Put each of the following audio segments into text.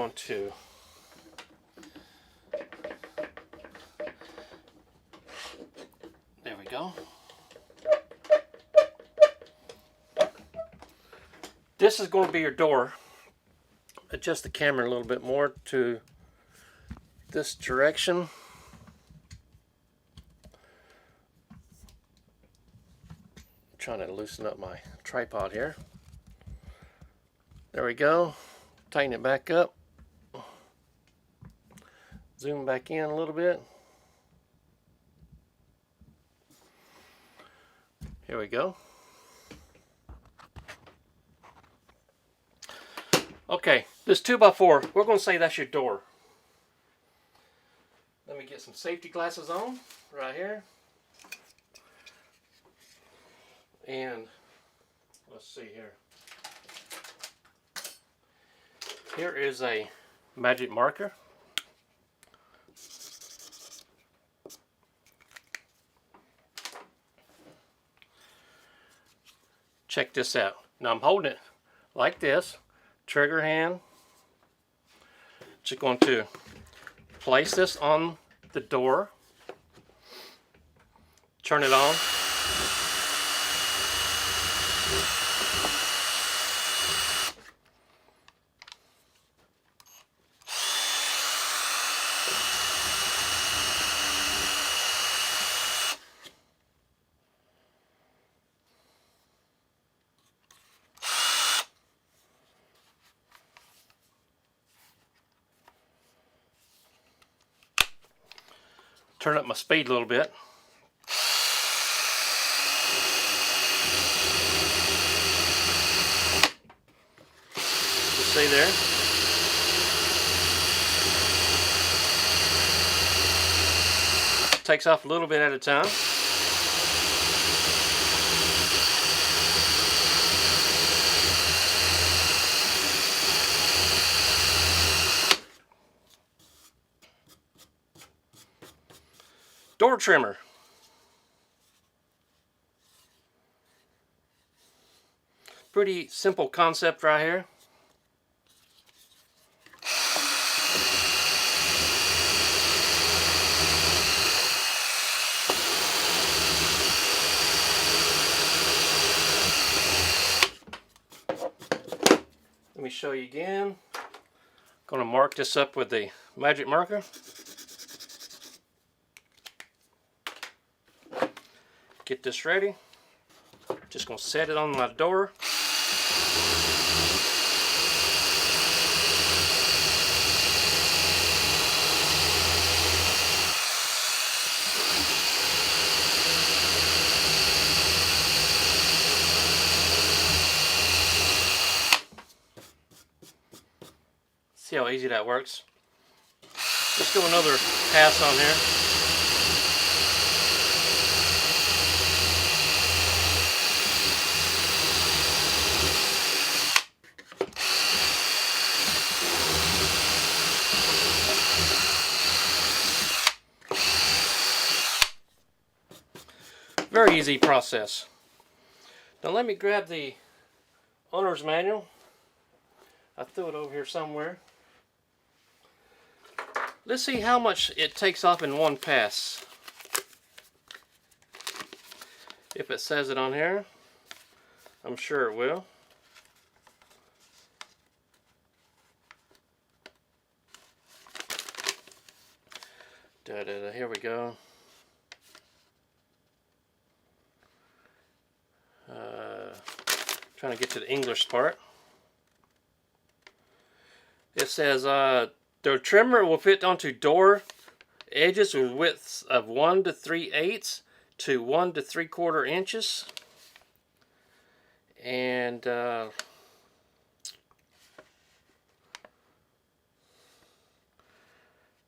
going to there we go. This is going to be your door. Adjust the camera a little bit more to this direction. I'm trying to loosen up my tripod here. There we go. Tighten it back up. Zoom back in a little bit. Here we go. Okay, this 2x4, we're going to say that's your door. Let me get some safety glasses on right here. And let's see here. Here is a magic marker. Check this out. Now I'm holding it like this. Trigger hand. Just going to place this on the door. Turn it on. Turn up my speed a little bit. Just stay there. Takes off a little bit at a time. Door trimmer. Pretty simple concept right here. Let me show you again. Going to mark this up with the magic marker. Get this ready. Just going to set it on my door. See how easy that works. Let's do another pass on here. Very easy process. Now let me grab the owner's manual. I threw it over here somewhere. Let's see how much it takes off in one pass. If it says it on here, I'm sure it will. Here we go. Trying to get to the English part. It says the trimmer will fit onto door edges with widths of 1 3/8 to 1 3/4 inches, and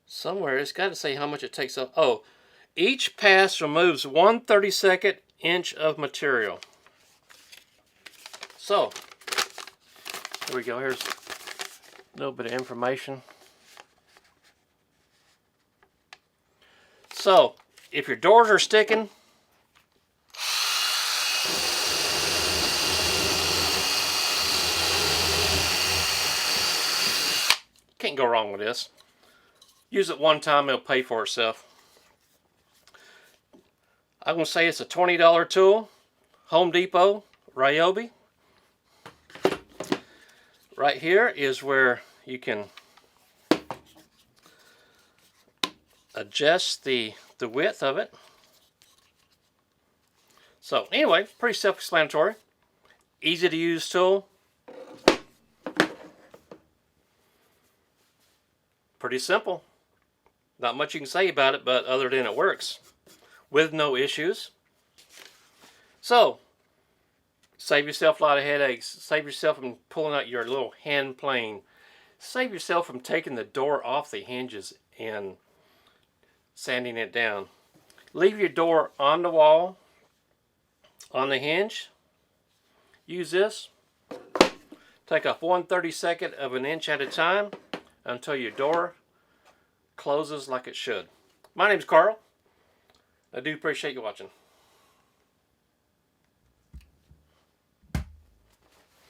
somewhere it's got to say how much it takes off. Oh, each pass removes 1/32 inch of material. So, here we go. Here's a little bit of information. So, if your doors are sticking, Can't go wrong with this. Use it one time, it'll pay for itself. I'm going to say it's a $20 tool. Home Depot, Ryobi. Right here is where you can adjust the width of it. So anyway, pretty self-explanatory. Easy to use tool. Pretty simple. Not much you can say about it, but other than it works with no issues. So save yourself a lot of headaches. Save yourself from pulling out your little hand plane. Save yourself from taking the door off the hinges and sanding it down. Leave your door on the wall, on the hinge. Use this. Take off 1/32 of an inch at a time until your door closes like it should. My name's Carl. I do appreciate you watching.